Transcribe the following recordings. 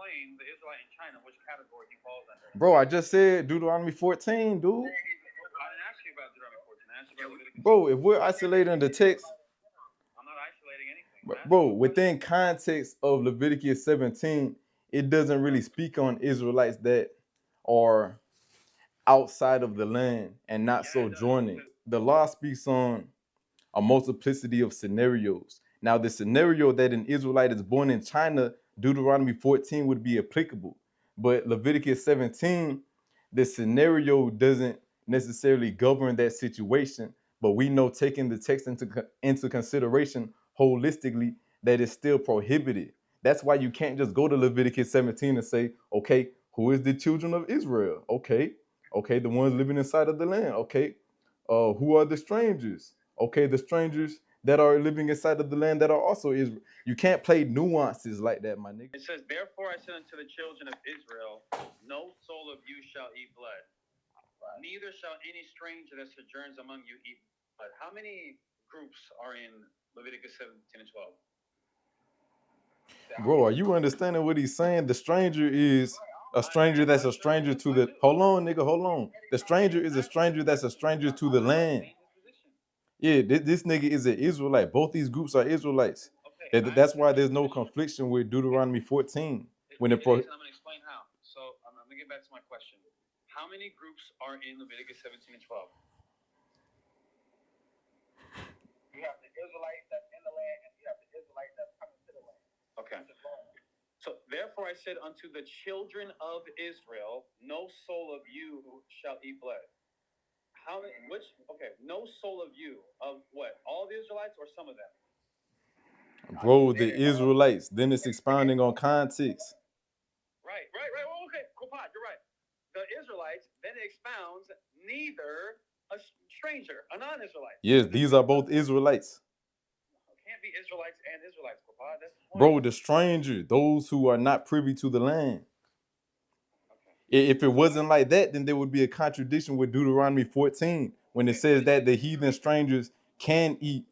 explain the Israelite in China, which category he falls under. Bro, I just said Deuteronomy 14, dude. I didn't ask you about Deuteronomy 14. I asked you about Leviticus. Bro, if we're isolating the text, I'm not isolating anything. bro, within context of Leviticus 17, it doesn't really speak on Israelites that are outside of the land and not sojourning. The law speaks on a multiplicity of scenarios. Now, the scenario that an Israelite is born in China, Deuteronomy 14 would be applicable. But Leviticus 17, the scenario doesn't necessarily govern that situation. But we know, taking the text into consideration holistically, that it's still prohibited. That's why you can't just go to Leviticus 17 and say, okay, who is the children of Israel? Okay, the ones living inside of the land. Okay, who are the strangers? Okay, the strangers that are living inside of the land that are also Israel. You can't play nuances like that, my nigga. It says, therefore I said unto the children of Israel, no soul of you shall eat blood. Neither shall any stranger that sojourns among you eat blood. How many groups are in Leviticus 17 and 12? Bro, are you understanding what he's saying? The stranger is a stranger that's a stranger to the... Hold on, nigga, hold on. The stranger is a stranger that's a stranger to the land. Yeah, this nigga is an Israelite. Both these groups are Israelites. That's why there's no confliction with Deuteronomy 14. When I'm going to explain how. So I'm going to get back to my question. How many groups are in Leviticus 17 and 12? You have the Israelites that's in the land, and you have the Israelites that's coming to the land. Okay. So therefore I said unto the children of Israel, no soul of you shall eat blood. How many? Which? Okay, no soul of you of what? All the Israelites or some of them? Bro, the Israelites. Then it's expounding on context. Right. Well, okay, Kopad, you're right. The Israelites, then it expounds, neither a stranger, a non-Israelite. Yes, these are both Israelites. It can't be Israelites and Israelites, Kopad. That's the point. Bro, the stranger, those who are not privy to the land. Okay. If it wasn't like that, then there would be a contradiction with Deuteronomy 14 when it says that the heathen strangers can eat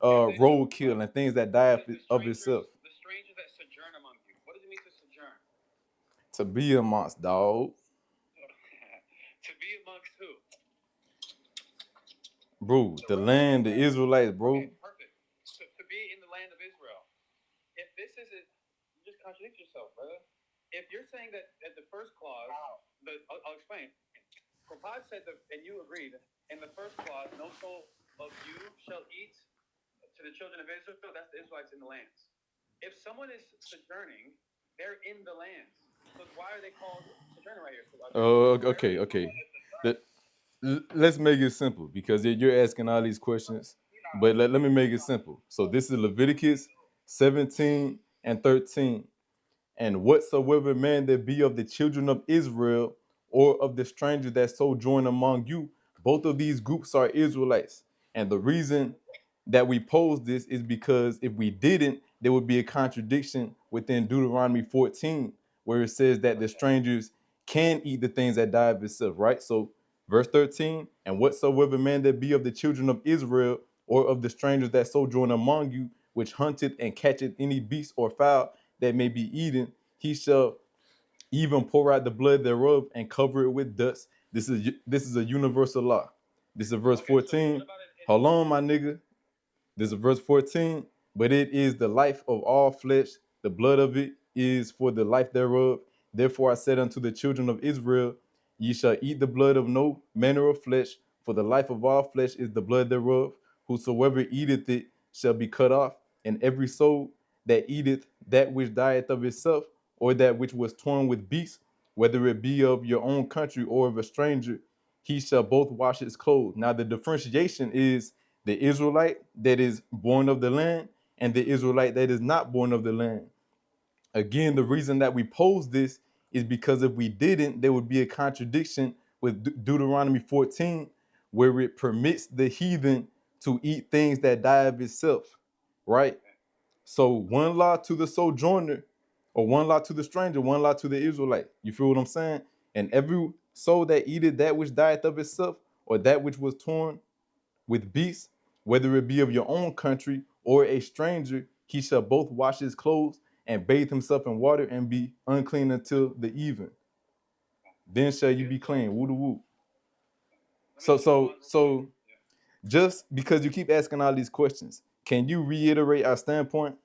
roadkill and things that die of itself. The strangers that sojourn among you. What does it mean to sojourn? To be amongst, dog. To be amongst who? Bro, the land, the Israelites, bro. Okay, perfect. To be in the land of Israel. If this isn't, you just contradict yourself, brother. If you're saying that at the first clause, I'll explain. Prabhat said that, and you agreed, in the first clause, no soul of you shall eat to the children of Israel. That's the Israelites in the lands. If someone is sojourning, they're in the lands. So why are they called sojourner right here? Okay. Let's make it simple, because you're asking all these questions. But let me make it simple. So this is Leviticus 17 and 13. And whatsoever man there be of the children of Israel or of the stranger that sojourn among you, both of these groups are Israelites. And the reason that we pose this is because if we didn't, there would be a contradiction within Deuteronomy 14, where it says that the strangers can eat the things that die of itself, right? So verse 13, and whatsoever man there be of the children of Israel or of the strangers that sojourn among you, which hunteth and catcheth any beast or fowl that may be eaten, he shall even pour out the blood thereof and cover it with dust. This is a universal law. This is verse 14. Hold on, my nigga. This is verse 14. But it is the life of all flesh. The blood of it is for the life thereof. Therefore I said unto the children of Israel, ye shall eat the blood of no manner of flesh, for the life of all flesh is the blood thereof. Whosoever eateth it shall be cut off, and every soul that eateth that which dieth of itself, or that which was torn with beasts, whether it be of your own country or of a stranger, he shall both wash his clothes. Now the differentiation is the Israelite that is born of the land and the Israelite that is not born of the land. Again, the reason that we pose this is because if we didn't, there would be a contradiction with Deuteronomy 14, where it permits the heathen to eat things that die of itself, right? So one law to the sojourner, or one law to the stranger, one law to the Israelite. You feel what I'm saying? And every soul that eateth that which dieth of itself, or that which was torn with beasts, whether it be of your own country or a stranger, he shall both wash his clothes, and bathe himself in water and be unclean until the even. Then shall you be clean. Woo woo. So just because you keep asking all these questions, can you reiterate our standpoint?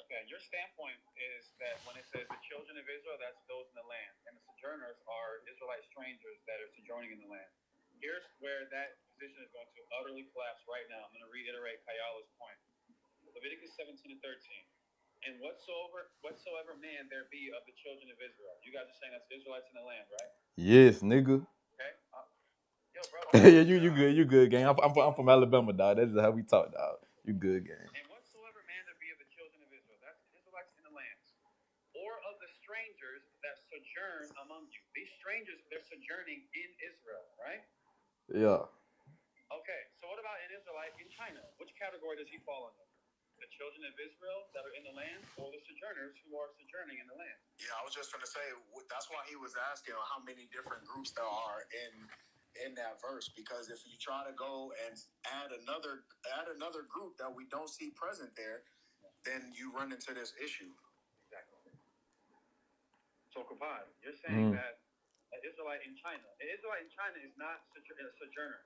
Okay, your standpoint is that when it says the children of Israel, that's those in the land, and the sojourners are Israelite strangers that are sojourning in the land. Here's where that position is going to utterly collapse right now. I'm going to reiterate Kayala's point. Leviticus 17 and 13. And whatsoever man there be of the children of Israel. You guys are saying that's Israelites in the land, right? Yes, nigga. Okay. Yo, bro. Yeah, you good, gang. I'm from Alabama, dog. That's how we talk, dog. You good, gang. And whatsoever man there be of the children of Israel, that's Israelites in the lands, or of the strangers that sojourn among you. These strangers, they're sojourning in Israel, right? Yeah. Okay, so what about an Israelite in China? Which category does he fall under? The children of Israel that are in the land, or the sojourners who are sojourning in the land? Yeah, I was just going to say, that's why he was asking how many different groups there are in that verse, because if you try to go and add another group that we don't see present there, then you run into this issue. Exactly. So, Kabad, you're saying that an Israelite in China is not a sojourner.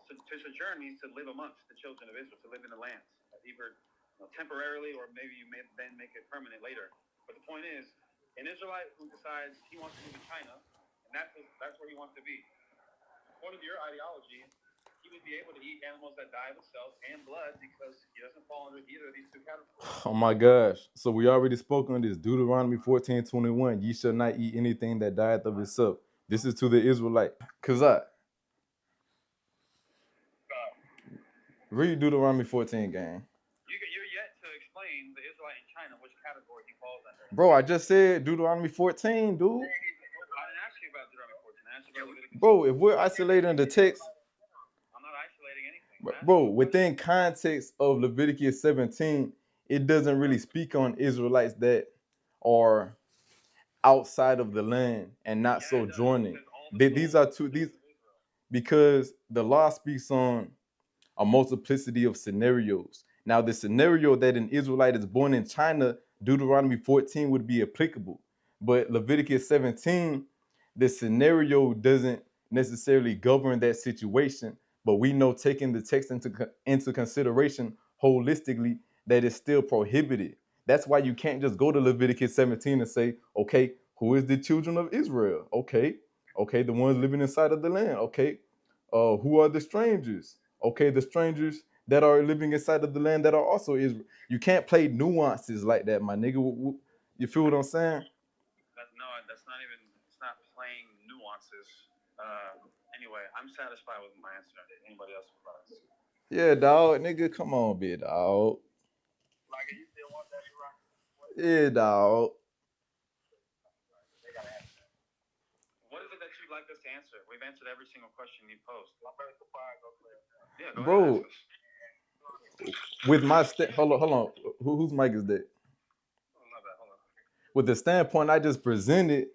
To sojourn means to live amongst the children of Israel, to live in the lands, either temporarily or maybe you may then make it permanent later. But the point is, an Israelite who decides he wants to move to China, and that's where he wants to be. According to your ideology, he would be able to eat animals that die of itself and blood because he doesn't fall under either of these two categories. Oh my gosh. So we already spoke on this. Deuteronomy 14:21. Ye shall not eat anything that dieth of itself. This is to the Israelite. Kazak. Read Deuteronomy 14, gang. You're yet to explain the Israelite in China, which category he falls under. Bro, I just said Deuteronomy 14, dude. I didn't ask you about Deuteronomy 14. I asked you about Leviticus. Bro, if we're isolating the text, I'm not isolating anything. bro, within context of Leviticus 17, it doesn't really speak on Israelites that are outside of the land and not sojourning. These are because the law speaks on a multiplicity of scenarios. Now, the scenario that an Israelite is born in China, Deuteronomy 14 would be applicable. But Leviticus 17, the scenario doesn't necessarily govern that situation. But we know, taking the text into consideration holistically, that it's still prohibited. That's why you can't just go to Leviticus 17 and say, okay, who is the children of Israel? Okay, the ones living inside of the land. Okay, who are the strangers? Okay, the strangers that are living inside of the land that are also Israel. You can't play nuances like that, my nigga. You feel what I'm saying? That's not even. It's not playing nuances. Anyway, I'm satisfied with my answer. Anybody else replies? Yeah, dog, nigga, come on, big dog. Like, you still want that, right? Yeah, dog. What is it that you'd like us to answer? We've answered every single question you posed. Yeah, go Bro, ahead. with my hold on. Whose mic is that? Hold on. With the standpoint I just presented,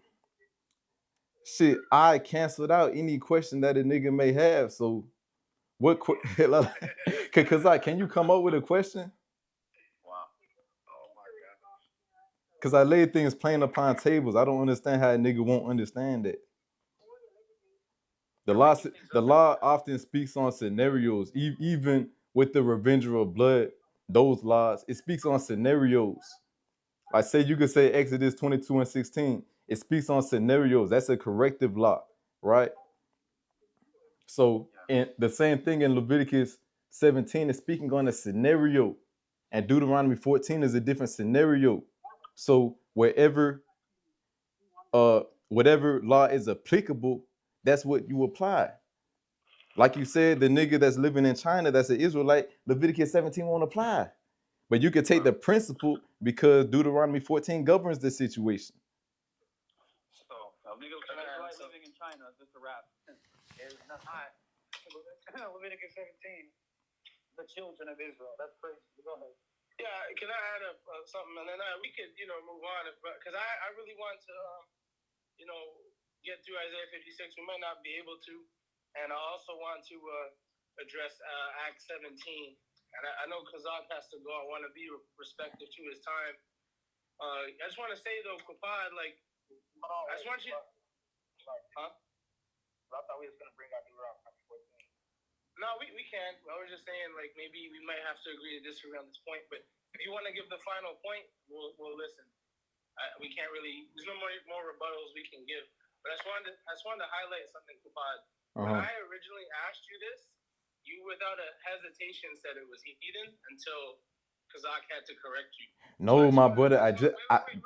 shit, I canceled out any question that a nigga may have. So, what? Cause can you come up with a question? Wow. Oh my God. Cause I laid things plain upon tables. I don't understand how a nigga won't understand that. The law often speaks on scenarios, even with the revenger of blood. Those laws, it speaks on scenarios. I say you could say Exodus 22 and 16. It speaks on scenarios. That's a corrective law, right? So, and the same thing in Leviticus 17 is speaking on a scenario, and Deuteronomy 14 is a different scenario. So whatever law is applicable, that's what you apply. Like you said, the nigga that's living in China, that's an Israelite, Leviticus 17 won't apply. But you could take the principle because Deuteronomy 14 governs the situation. So, Israelite living in China, just to wrap, is not Leviticus 17, the children of Israel. That's crazy. Go ahead. Yeah, can I add something, and then we could, move on, because I really want to, get through Isaiah 56. We might not be able to, and I also want to address Acts 17. And I know Kazak has to go. I want to be respectful to his time. I just want to say though, Kapad, like, I just want you. Huh? I thought we was gonna bring out Deuteronomy 14. No, we can. I was just saying, like, maybe we might have to agree to disagree on this point. But if you want to give the final point, we'll listen. We can't really. There's no more rebuttals we can give. But I just wanted to highlight something, Kapad. When I originally asked you this, you without a hesitation said it was heathen until Kazak had to correct you. No, my brother,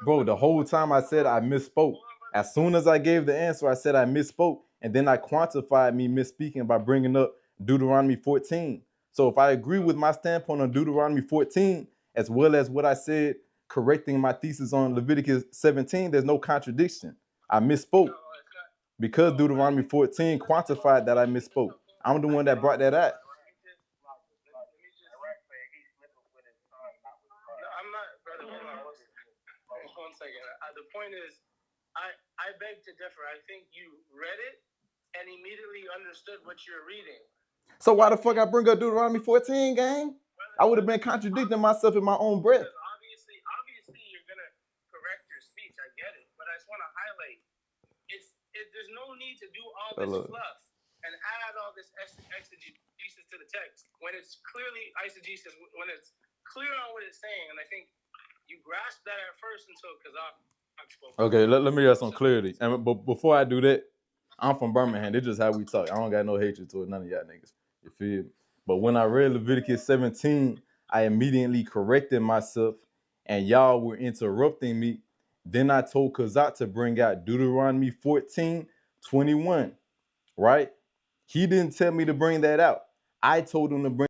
bro, the whole time I said I misspoke. As soon as I gave the answer, I said I misspoke, and then I quantified me misspeaking by bringing up Deuteronomy 14. So if I agree with my standpoint on Deuteronomy 14, as well as what I said, correcting my thesis on Leviticus 17, there's no contradiction. I misspoke because Deuteronomy 14 quantified that I misspoke. I'm the one that brought that out. I'm not, brother. Hold on. 1 second. The point is, I beg to differ. I think you read it and immediately understood what you're reading. So why the fuck I bring up Deuteronomy 14, gang? I would have been contradicting myself in my own breath. Obviously, you're gonna correct your speech. I get it, but I just want to highlight: there's no need to do all this fluff and add all this exegesis to the text when it's clearly eisegesis, when it's clear on what it's saying. And I think you grasped that at first until Kazak spoke. Okay, let me have some clarity. And but before I do that, I'm from Birmingham. This just how we talk. I don't got no hatred toward none of y'all niggas. You feel me? But when I read Leviticus 17, I immediately corrected myself, and y'all were interrupting me. Then I told Kazak to bring out Deuteronomy 14:21, right? He didn't tell me to bring that out. I told him to bring